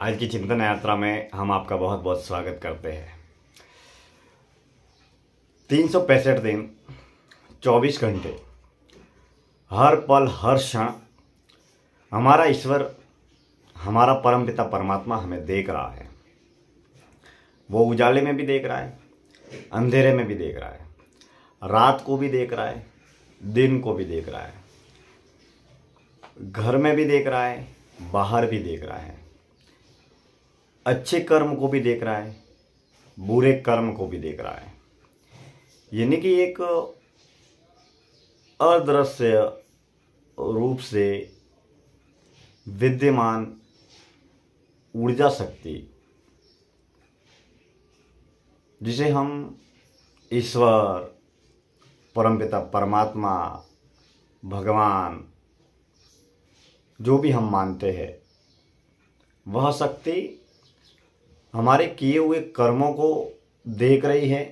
आज की चिंतन यात्रा में हम आपका बहुत बहुत स्वागत करते हैं। 365 दिन 24 घंटे हर पल हर क्षण हमारा ईश्वर, हमारा परमपिता परमात्मा हमें देख रहा है। वो उजाले में भी देख रहा है, अंधेरे में भी देख रहा है, रात को भी देख रहा है, दिन को भी देख रहा है, घर में भी देख रहा है, बाहर भी देख रहा है, अच्छे कर्म को भी देख रहा है, बुरे कर्म को भी देख रहा है। यानी कि एक अदृश्य रूप से विद्यमान ऊर्जा शक्ति, जिसे हम ईश्वर, परमपिता परमात्मा, भगवान जो भी हम मानते हैं, वह शक्ति हमारे किए हुए कर्मों को देख रही है,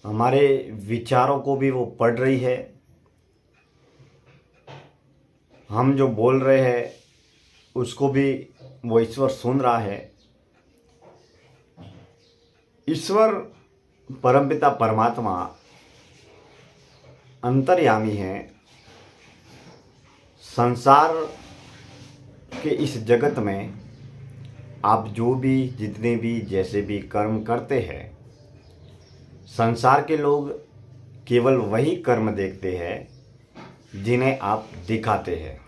हमारे विचारों को भी वो पढ़ रही है, हम जो बोल रहे हैं उसको भी वो ईश्वर सुन रहा है। ईश्वर परमपिता परमात्मा अंतर्यामी है। संसार के इस जगत में आप जो भी, जितने भी, जैसे भी कर्म करते हैं, संसार के लोग केवल वही कर्म देखते हैं जिन्हें आप दिखाते हैं,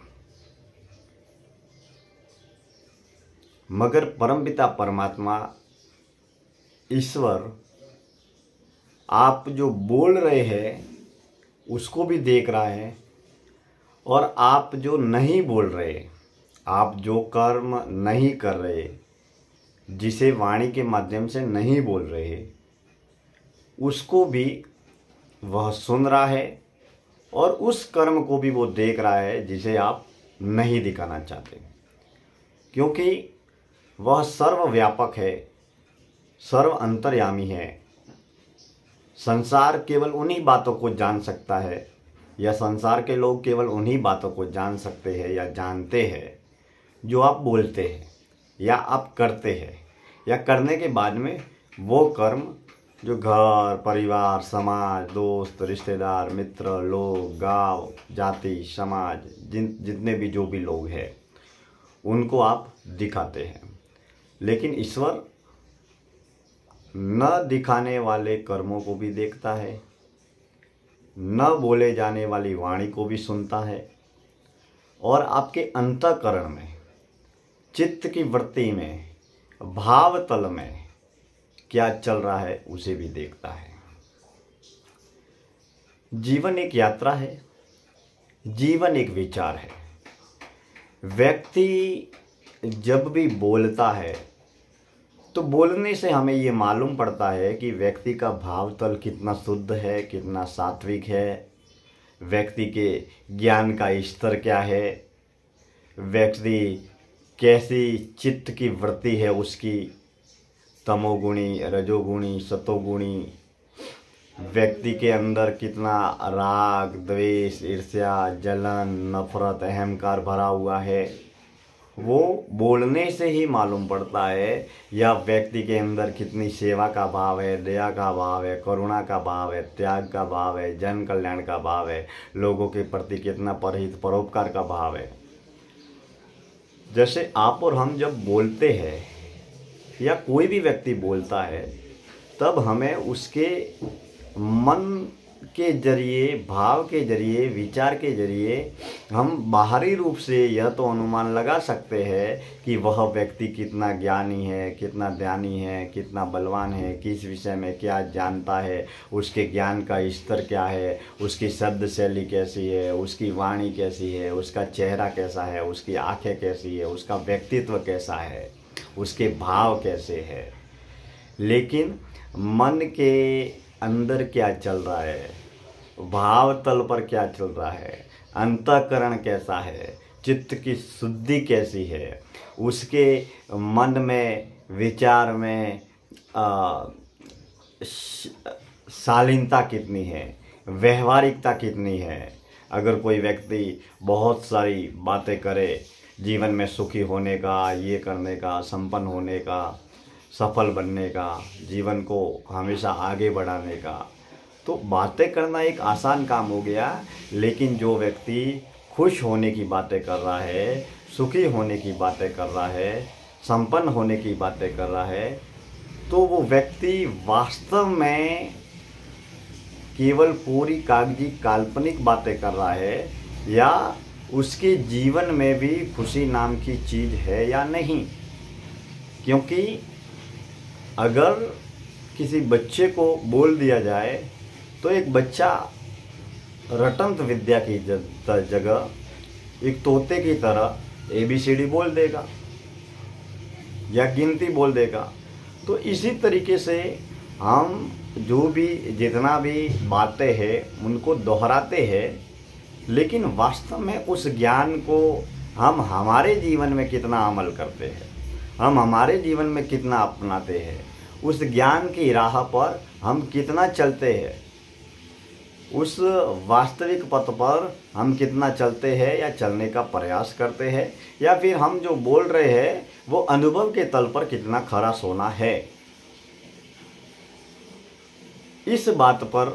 मगर परमपिता परमात्मा ईश्वर आप जो बोल रहे हैं उसको भी देख रहा है, और आप जो नहीं बोल रहे, आप जो कर्म नहीं कर रहे, जिसे वाणी के माध्यम से नहीं बोल रहे, उसको भी वह सुन रहा है, और उस कर्म को भी वो देख रहा है जिसे आप नहीं दिखाना चाहते, क्योंकि वह सर्वव्यापक है, सर्व अंतर्यामी है। संसार केवल उन्हीं बातों को जान सकता है, या संसार के लोग केवल उन्हीं बातों को जान सकते हैं या जानते हैं जो आप बोलते हैं या आप करते हैं, या करने के बाद में वो कर्म जो घर, परिवार, समाज, दोस्त, रिश्तेदार, मित्र, लोग, गांव, जाति, समाज, जितने भी जो भी लोग हैं उनको आप दिखाते हैं। लेकिन ईश्वर न दिखाने वाले कर्मों को भी देखता है, न बोले जाने वाली वाणी को भी सुनता है, और आपके अंतःकरण में, चित्त की वृत्ति में, भाव तल में क्या चल रहा है उसे भी देखता है। जीवन एक यात्रा है, जीवन एक विचार है। व्यक्ति जब भी बोलता है तो बोलने से हमें ये मालूम पड़ता है कि व्यक्ति का भाव तल कितना शुद्ध है, कितना सात्विक है, व्यक्ति के ज्ञान का स्तर क्या है, व्यक्ति कैसी चित्त की वृत्ति है उसकी, तमोगुणी, रजोगुणी, सतोगुणी, व्यक्ति के अंदर कितना राग, द्वेष, ईर्ष्या, जलन, नफरत, अहंकार भरा हुआ है। वो बोलने से ही मालूम पड़ता है। या व्यक्ति के अंदर कितनी सेवा का भाव है, दया का भाव है, करुणा का भाव है, त्याग का भाव है, जन कल्याण का भाव है, लोगों के प्रति कितना परहित परोपकार का भाव है। जैसे आप और हम जब बोलते हैं या कोई भी व्यक्ति बोलता है, तब हमें उसके मन के जरिए, भाव के जरिए, विचार के जरिए हम बाहरी रूप से यह तो अनुमान लगा सकते हैं कि वह व्यक्ति कितना ज्ञानी है, कितना ध्यानी है, कितना बलवान है, किस विषय में क्या जानता है, उसके ज्ञान का स्तर क्या है, उसकी शब्द शैली कैसी है, उसकी वाणी कैसी है, उसका चेहरा कैसा है, उसकी आंखें कैसी है, उसका व्यक्तित्व कैसा है, उसके भाव कैसे है। लेकिन मन के अंदर क्या चल रहा है, भाव तल पर क्या चल रहा है, अंतःकरण कैसा है, चित्त की शुद्धि कैसी है, उसके मन में, विचार में शालीनता कितनी है, व्यवहारिकता कितनी है। अगर कोई व्यक्ति बहुत सारी बातें करे जीवन में सुखी होने का, ये करने का, संपन्न होने का, सफल बनने का, जीवन को हमेशा आगे बढ़ाने का। तो बातें करना एक आसान काम हो गया, लेकिन जो व्यक्ति खुश होने की बातें कर रहा है, सुखी होने की बातें कर रहा है, संपन्न होने की बातें कर रहा है, तो वो व्यक्ति वास्तव में केवल पूरी कागजी काल्पनिक बातें कर रहा है, या उसके जीवन में भी खुशी नाम की चीज़ है या नहीं। क्योंकि अगर किसी बच्चे को बोल दिया जाए तो एक बच्चा रटंत विद्या की जगह एक तोते की तरह ABCD बोल देगा या गिनती बोल देगा। तो इसी तरीके से हम जो भी जितना भी बातें हैं उनको दोहराते हैं, लेकिन वास्तव में उस ज्ञान को हम हमारे जीवन में कितना अमल करते हैं, हम हमारे जीवन में कितना अपनाते हैं, उस ज्ञान की राह पर हम कितना चलते हैं, उस वास्तविक पथ पर हम कितना चलते हैं या चलने का प्रयास करते हैं, या फिर हम जो बोल रहे हैं वो अनुभव के तल पर कितना खरा सोना है। इस बात पर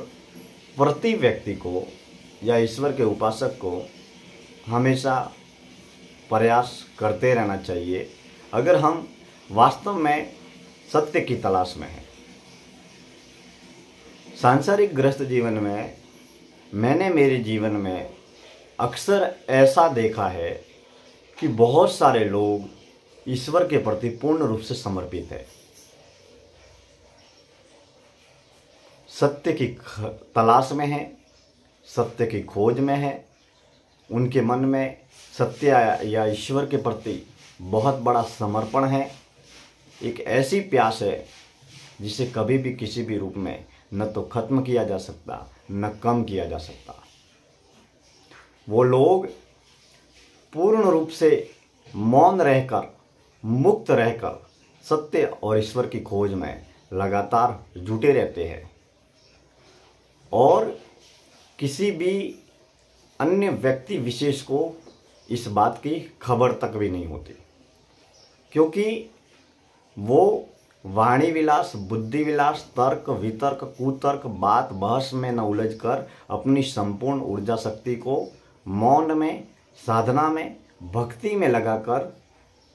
प्रति व्यक्ति को या ईश्वर के उपासक को हमेशा प्रयास करते रहना चाहिए, अगर हम वास्तव में सत्य की तलाश में हैं। सांसारिक ग्रस्त जीवन में मैंने मेरे जीवन में अक्सर ऐसा देखा है कि बहुत सारे लोग ईश्वर के प्रति पूर्ण रूप से समर्पित है, सत्य की तलाश में है, सत्य की खोज में है, उनके मन में सत्य या ईश्वर के प्रति बहुत बड़ा समर्पण है, एक ऐसी प्यास है जिसे कभी भी किसी भी रूप में न तो खत्म किया जा सकता न कम किया जा सकता। वो लोग पूर्ण रूप से मौन रहकर, मुक्त रहकर सत्य और ईश्वर की खोज में लगातार जुटे रहते हैं, और किसी भी अन्य व्यक्ति विशेष को इस बात की खबर तक भी नहीं होती, क्योंकि वो वाणी विलास, बुद्धि विलास, तर्क वितर्क, कुतर्क, बात बहस में न उलझकर अपनी संपूर्ण ऊर्जा शक्ति को मौन में, साधना में, भक्ति में लगाकर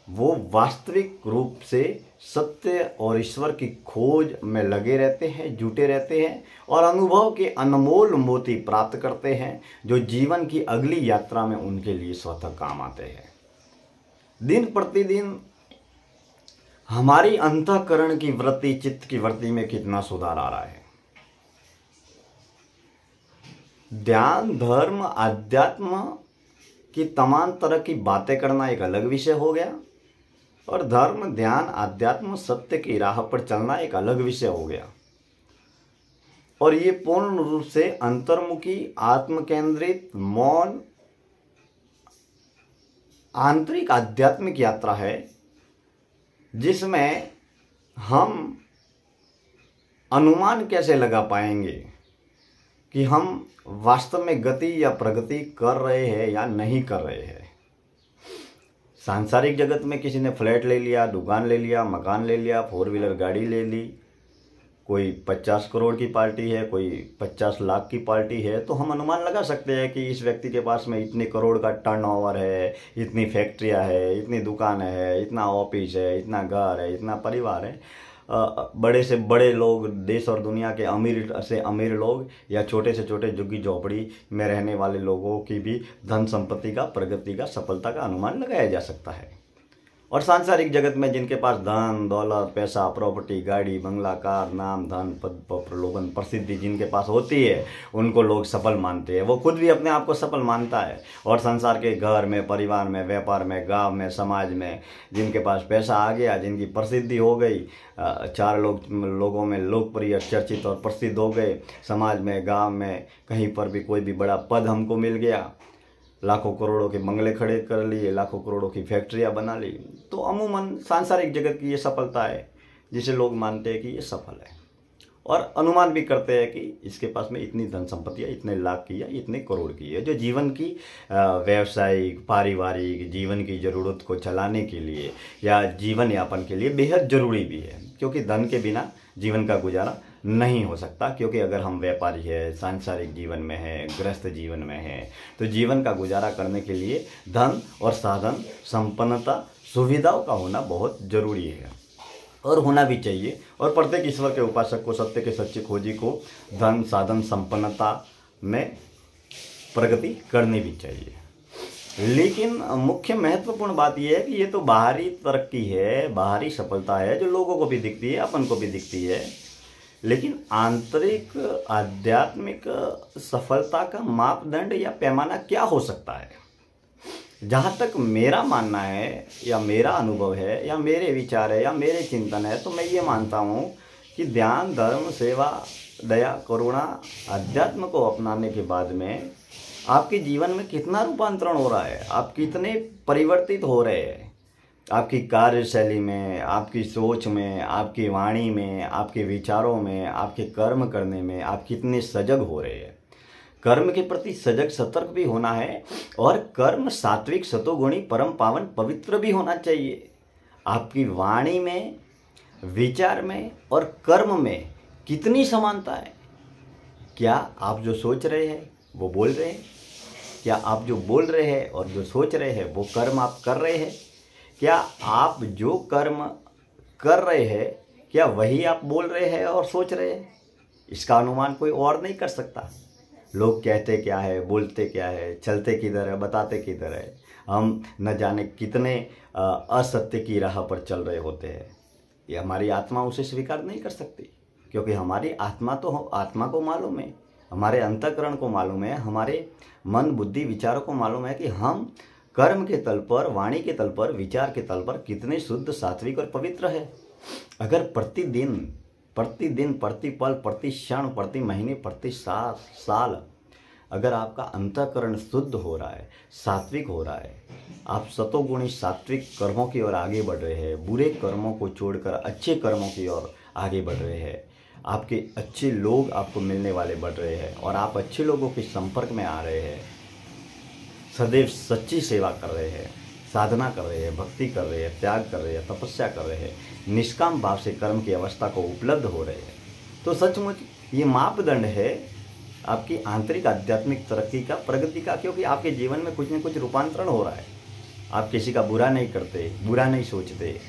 वो वास्तविक रूप से सत्य और ईश्वर की खोज में लगे रहते हैं, जुटे रहते हैं, और अनुभव के अनमोल मोती प्राप्त करते हैं, जो जीवन की अगली यात्रा में उनके लिए स्वतः काम आते हैं। दिन प्रतिदिन हमारी अंतःकरण की वृत्ति, चित्त की वृत्ति में कितना सुधार आ रहा है। ध्यान, धर्म, आध्यात्म की तमाम तरह की बातें करना एक अलग विषय हो गया, और धर्म, ध्यान, आध्यात्म, सत्य की राह पर चलना एक अलग विषय हो गया। और ये पूर्ण रूप से अंतर्मुखी, आत्मकेंद्रित, मौन, आंतरिक आध्यात्मिक यात्रा है, जिसमें हम अनुमान कैसे लगा पाएंगे कि हम वास्तव में गति या प्रगति कर रहे हैं या नहीं कर रहे हैं। सांसारिक जगत में किसी ने फ्लैट ले लिया, दुकान ले लिया, मकान ले लिया, 4 व्हीलर गाड़ी ले ली, कोई 50 करोड़ की पार्टी है, कोई 50 लाख की पार्टी है, तो हम अनुमान लगा सकते हैं कि इस व्यक्ति के पास में इतने करोड़ का टर्नओवर है, इतनी फैक्ट्रियां है, इतनी दुकान है, इतना ऑफिस है, इतना घर है, इतना परिवार है। बड़े से बड़े लोग, देश और दुनिया के अमीर से अमीर लोग, या छोटे से छोटे झुग्गी झोपड़ी में रहने वाले लोगों की भी धन संपत्ति का, प्रगति का, सफलता का अनुमान लगाया जा सकता है। और सांसारिक जगत में जिनके पास धन, दौलत, पैसा, प्रॉपर्टी, गाड़ी, बंगला, कार, नाम, धन, पद, प्रलोभन, प्रसिद्धि जिनके पास होती है, उनको लोग सफल मानते हैं। वो खुद भी अपने आप को सफल मानता है। और संसार के घर में, परिवार में, व्यापार में, गांव में, समाज में जिनके पास पैसा आ गया, जिनकी प्रसिद्धि हो गई, 4 लोगों में लोकप्रिय, चर्चित और प्रसिद्ध हो गए, समाज में, गाँव में, कहीं पर भी कोई भी बड़ा पद हमको मिल गया, लाखों करोड़ों के बंगले खड़े कर लिए, लाखों करोड़ों की फैक्ट्रियां बना ली, तो अमूमन सांसारिक जगत की ये सफलता है जिसे लोग मानते हैं कि ये सफल है। और अनुमान भी करते हैं कि इसके पास में इतनी धन संपत्ति है, इतने लाख की है, इतने करोड़ की है, जो जीवन की व्यावसायिक पारिवारिक जीवन की ज़रूरत को चलाने के लिए या जीवन यापन के लिए बेहद ज़रूरी भी है। क्योंकि धन के बिना जीवन का गुजारा नहीं हो सकता। क्योंकि अगर हम व्यापारी है, सांसारिक जीवन में है, गृहस्थ जीवन में है, तो जीवन का गुजारा करने के लिए धन और साधन संपन्नता सुविधाओं का होना बहुत ज़रूरी है और होना भी चाहिए। और प्रत्येक ईश्वर के उपासक को, सत्य के सच्चे खोजी को धन साधन संपन्नता में प्रगति करनी भी चाहिए। लेकिन मुख्य महत्वपूर्ण बात यह है कि ये तो बाहरी तरक्की है, बाहरी सफलता है जो लोगों को भी दिखती है, अपन को भी दिखती है। लेकिन आंतरिक आध्यात्मिक सफलता का मापदंड या पैमाना क्या हो सकता है? जहाँ तक मेरा मानना है या मेरा अनुभव है या मेरे विचार है या मेरे चिंतन है, तो मैं ये मानता हूँ कि ध्यान, धर्म, सेवा, दया, करुणा, अध्यात्म को अपनाने के बाद में आपके जीवन में कितना रूपांतरण हो रहा है, आप कितने परिवर्तित हो रहे हैं, आपकी कार्यशैली में, आपकी सोच में, आपकी वाणी में, आपके विचारों में, आपके कर्म करने में आप कितने सजग हो रहे हैं। कर्म के प्रति सजग सतर्क भी होना है और कर्म सात्विक सतोगुणी परम पावन पवित्र भी होना चाहिए। आपकी वाणी में, विचार में और कर्म में कितनी समानता है? क्या आप जो सोच रहे हैं वो बोल रहे हैं? क्या आप जो बोल रहे हैं और जो सोच रहे हैं वो कर्म आप कर रहे हैं? क्या आप जो कर्म कर रहे हैं क्या वही आप बोल रहे हैं और सोच रहे हैं? इसका अनुमान कोई और नहीं कर सकता। लोग कहते क्या है, बोलते क्या है, चलते किधर है, बताते किधर है, हम न जाने कितने असत्य की राह पर चल रहे होते हैं। ये हमारी आत्मा उसे स्वीकार नहीं कर सकती। क्योंकि हमारी आत्मा तो आत्मा को मालूम है, हमारे अंतःकरण को मालूम है, हमारे मन बुद्धि विचारों को मालूम है कि हम कर्म के तल पर, वाणी के तल पर, विचार के तल पर कितने शुद्ध, सात्विक और पवित्र है। अगर प्रतिदिन, प्रति पल, प्रति क्षण, प्रति महीने, प्रति साल अगर आपका अंतःकरण शुद्ध हो रहा है, सात्विक हो रहा है, आप सतोगुणी सात्विक कर्मों की ओर आगे बढ़ रहे हैं, बुरे कर्मों को छोड़कर अच्छे कर्मों की ओर आगे बढ़ रहे हैं, आपके अच्छे लोग आपको मिलने वाले बढ़ रहे हैं और आप अच्छे लोगों के संपर्क में आ रहे हैं, सदैव सच्ची सेवा कर रहे हैं, साधना कर रहे हैं, भक्ति कर रहे हैं, त्याग कर रहे हैं, तपस्या कर रहे हैं, निष्काम भाव से कर्म की अवस्था को उपलब्ध हो रहे हैं, तो सचमुच ये मापदंड है आपकी आंतरिक आध्यात्मिक तरक्की का, प्रगति का। क्योंकि आपके जीवन में कुछ न कुछ रूपांतरण हो रहा है। आप किसी का बुरा नहीं करते, बुरा नहीं सोचते,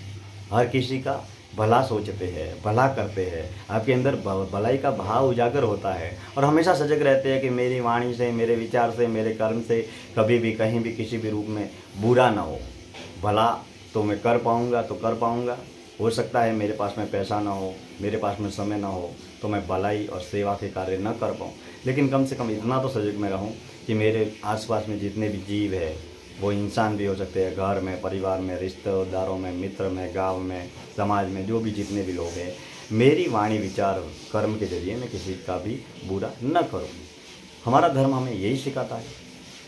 हर किसी का भला सोचते हैं, भला करते हैं, आपके अंदर भलाई का भाव उजागर होता है और हमेशा सजग रहते हैं कि मेरी वाणी से, मेरे विचार से, मेरे कर्म से कभी भी, कहीं भी, किसी भी रूप में बुरा ना हो। भला तो मैं कर पाऊँगा तो कर पाऊँगा, हो सकता है मेरे पास में पैसा ना हो, मेरे पास में समय ना हो, तो मैं भलाई और सेवा के कार्य न कर पाऊँ, लेकिन कम से कम इतना तो सजग में रहूँ कि मेरे आसपास में जितने भी जीव है, वो इंसान भी हो सकते हैं, घर में, परिवार में, रिश्तेदारों में, मित्र में, गांव में, समाज में, जो भी जितने भी लोग हैं, मेरी वाणी विचार कर्म के जरिए मैं किसी का भी बुरा न करूँ। हमारा धर्म हमें यही सिखाता है,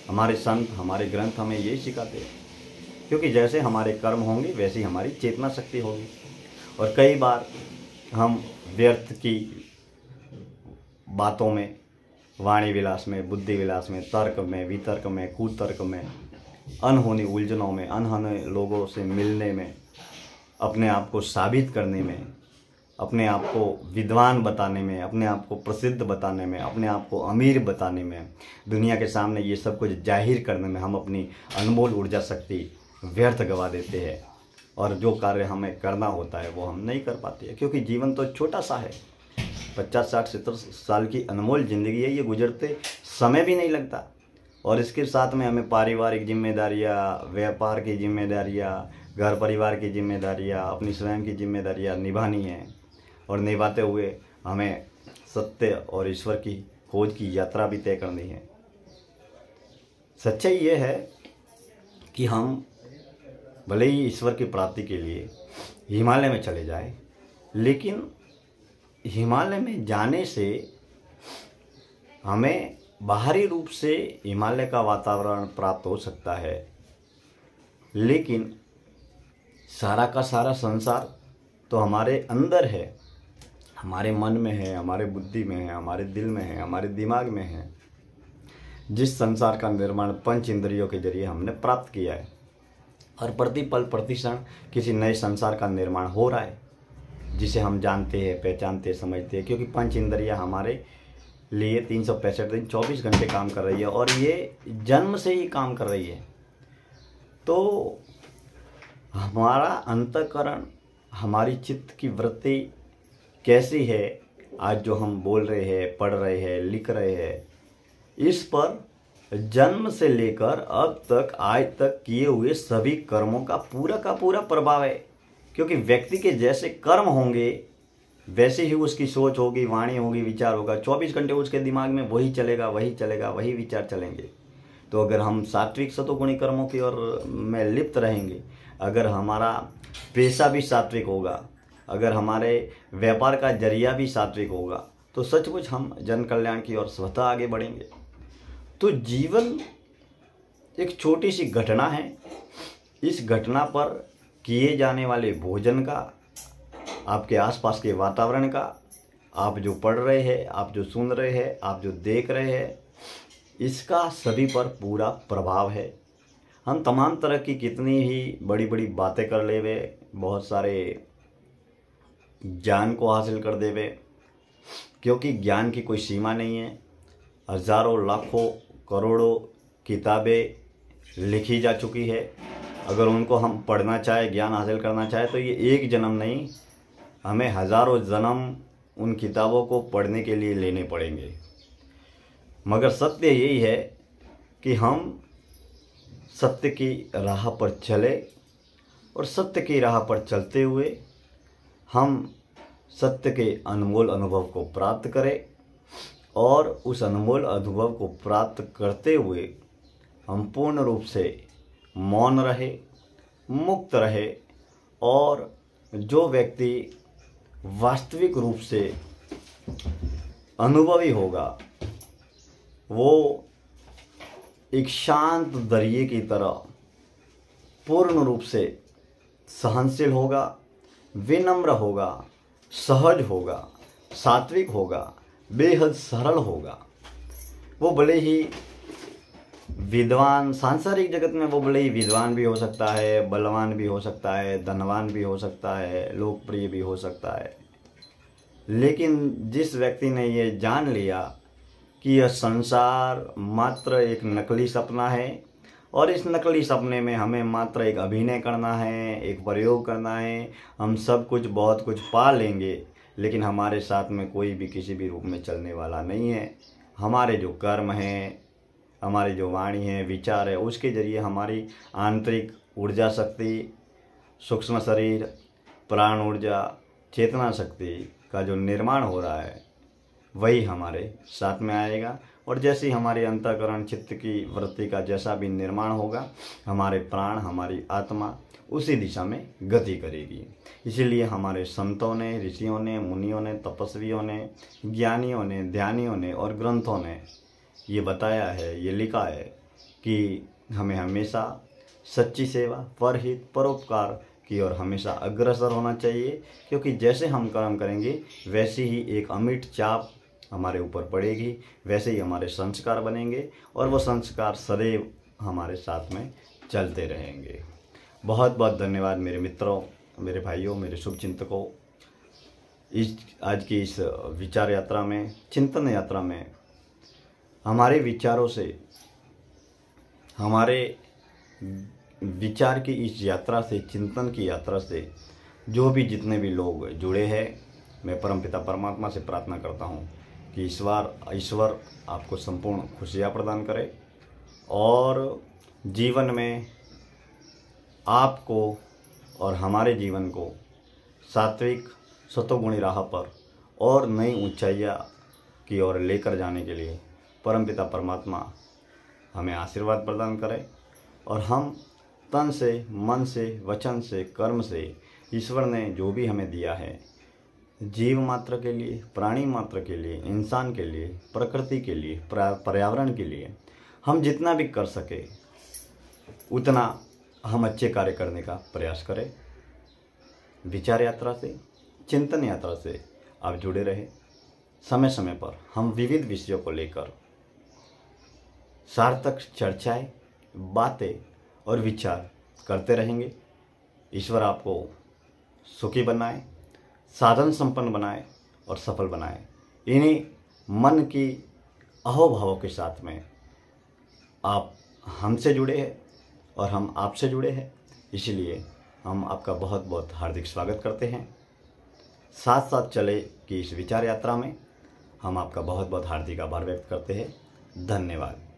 हमारे संत, हमारे ग्रंथ हमें यही सिखाते हैं। क्योंकि जैसे हमारे कर्म होंगे वैसे ही हमारी चेतना शक्ति होगी। और कई बार हम व्यर्थ की बातों में, वाणी विलास में, बुद्धि विलास में, तर्क में, वितर्क में, कुतर्क में, अनहोनी उलझनों में, अनहोने लोगों से मिलने में, अपने आप को साबित करने में, अपने आप को विद्वान बताने में, अपने आप को प्रसिद्ध बताने में, अपने आप को अमीर बताने में, दुनिया के सामने ये सब कुछ जाहिर करने में हम अपनी अनमोल ऊर्जा शक्ति व्यर्थ गवा देते हैं और जो कार्य हमें करना होता है वो हम नहीं कर पाते हैं। क्योंकि जीवन तो छोटा सा है, 50, 60, 70 साल की अनमोल ज़िंदगी है, ये गुजरते समय भी नहीं लगता। और इसके साथ में हमें पारिवारिक जिम्मेदारियाँ, व्यापार की जिम्मेदारियाँ, घर परिवार की जिम्मेदारियाँ, अपनी स्वयं की जिम्मेदारियाँ निभानी है और निभाते हुए हमें सत्य और ईश्वर की खोज की यात्रा भी तय करनी है। सच्चाई ये है कि हम भले ही ईश्वर की प्राप्ति के लिए हिमालय में चले जाएं, लेकिन हिमालय में जाने से हमें बाहरी रूप से हिमालय का वातावरण प्राप्त हो सकता है, लेकिन सारा का सारा संसार तो हमारे अंदर है। हमारे मन में है, हमारे बुद्धि में है, हमारे दिल में है, हमारे दिमाग में है। जिस संसार का निर्माण पंच इंद्रियों के जरिए हमने प्राप्त किया है, और प्रतिपल प्रतिक्षण किसी नए संसार का निर्माण हो रहा है, जिसे हम जानते हैं, पहचानते हैं, समझते हैं। क्योंकि पंच इंद्रियाँ हमारे लिए 365 दिन 24 घंटे काम कर रही है, और ये जन्म से ही काम कर रही है। तो हमारा अंतःकरण, हमारी चित्त की वृत्ति कैसी है, आज जो हम बोल रहे हैं, पढ़ रहे हैं, लिख रहे हैं, इस पर जन्म से लेकर अब तक, आज तक किए हुए सभी कर्मों का पूरा प्रभाव है। क्योंकि व्यक्ति के जैसे कर्म होंगे वैसे ही उसकी सोच होगी, वाणी होगी, विचार होगा। 24 घंटे उसके दिमाग में वही चलेगा, वही विचार चलेंगे। तो अगर हम सात्विक सतोगुणी कर्मों की ओर में लिप्त रहेंगे, अगर हमारा पेशा भी सात्विक होगा, अगर हमारे व्यापार का जरिया भी सात्विक होगा, तो सचमुच हम जन कल्याण की ओर स्वतः आगे बढ़ेंगे। तो जीवन एक छोटी सी घटना है। इस घटना पर किए जाने वाले भोजन का, आपके आसपास के वातावरण का, आप जो पढ़ रहे हैं, आप जो सुन रहे हैं, आप जो देख रहे हैं, इसका सभी पर पूरा प्रभाव है। हम तमाम तरह की कितनी ही बड़ी बड़ी बातें कर लेवे, बहुत सारे ज्ञान को हासिल कर देवे, क्योंकि ज्ञान की कोई सीमा नहीं है। हजारों, लाखों, करोड़ों किताबें लिखी जा चुकी है। अगर उनको हम पढ़ना चाहे, ज्ञान हासिल करना चाहे, तो ये एक जन्म नहीं, हमें हजारों जन्म उन किताबों को पढ़ने के लिए लेने पड़ेंगे। मगर सत्य यही है कि हम सत्य की राह पर चले, और सत्य की राह पर चलते हुए हम सत्य के अनमोल अनुभव को प्राप्त करें, और उस अनमोल अनुभव को प्राप्त करते हुए हम पूर्ण रूप से मौन रहे, मुक्त रहे, और जो व्यक्ति वास्तविक रूप से अनुभवी होगा, वो एक शांत दरिए की तरह पूर्ण रूप से सहनशील होगा, विनम्र होगा, सहज होगा, सात्विक होगा, बेहद सरल होगा। वो भले ही विद्वान, सांसारिक जगत में वो भले ही विद्वान भी हो सकता है, बलवान भी हो सकता है, धनवान भी हो सकता है, लोकप्रिय भी हो सकता है, लेकिन जिस व्यक्ति ने ये जान लिया कि यह संसार मात्र एक नकली सपना है, और इस नकली सपने में हमें मात्र एक अभिनय करना है, एक प्रयोग करना है, हम सब कुछ बहुत कुछ पा लेंगे, लेकिन हमारे साथ में कोई भी किसी भी रूप में चलने वाला नहीं है। हमारे जो कर्म हैं, हमारी जो वाणी है, विचार है, उसके जरिए हमारी आंतरिक ऊर्जा शक्ति, सूक्ष्म शरीर, प्राण ऊर्जा, चेतना शक्ति का जो निर्माण हो रहा है, वही हमारे साथ में आएगा। और जैसे ही हमारे अंतःकरण, चित्त की वृत्ति का जैसा भी निर्माण होगा, हमारे प्राण, हमारी आत्मा उसी दिशा में गति करेगी। इसीलिए हमारे संतों ने, ऋषियों ने, मुनियों ने, तपस्वियों ने, ज्ञानियों ने, ध्यानियों ने और ग्रंथों ने ये बताया है, ये लिखा है कि हमें हमेशा सच्ची सेवा, परहित, परोपकार की ओर हमेशा अग्रसर होना चाहिए। क्योंकि जैसे हम कर्म करेंगे, वैसे ही एक अमिट छाप हमारे ऊपर पड़ेगी, वैसे ही हमारे संस्कार बनेंगे, और वो संस्कार सदैव हमारे साथ में चलते रहेंगे। बहुत बहुत धन्यवाद मेरे मित्रों, मेरे भाइयों, मेरे शुभचिंतकों। आज की इस विचार यात्रा में, चिंतन यात्रा में, हमारे विचारों से, हमारे विचार की इस यात्रा से, चिंतन की यात्रा से जो भी जितने भी लोग जुड़े हैं, मैं परमपिता परमात्मा से प्रार्थना करता हूँ कि ईश्वर आपको संपूर्ण खुशियाँ प्रदान करे, और जीवन में आपको और हमारे जीवन को सात्विक सतोगुणी राह पर और नई ऊंचाइयाँ की ओर लेकर जाने के लिए परमपिता परमात्मा हमें आशीर्वाद प्रदान करे, और हम तन से, मन से, वचन से, कर्म से ईश्वर ने जो भी हमें दिया है, जीव मात्र के लिए, प्राणी मात्र के लिए, इंसान के लिए, प्रकृति के लिए, पर्यावरण के लिए हम जितना भी कर सके उतना हम अच्छे कार्य करने का प्रयास करें। विचार यात्रा से, चिंतन यात्रा से आप जुड़े रहे। समय समय पर हम विविध विषयों को लेकर सार्थक चर्चाएं, बातें और विचार करते रहेंगे। ईश्वर आपको सुखी बनाए, साधन संपन्न बनाए और सफल बनाए। इन्हीं मन की अहोभावों के साथ में आप हमसे जुड़े हैं और हम आपसे जुड़े हैं, इसलिए हम आपका बहुत बहुत हार्दिक स्वागत करते हैं। साथ साथ चले कि इस विचार यात्रा में हम आपका बहुत बहुत हार्दिक आभार व्यक्त करते हैं। धन्यवाद।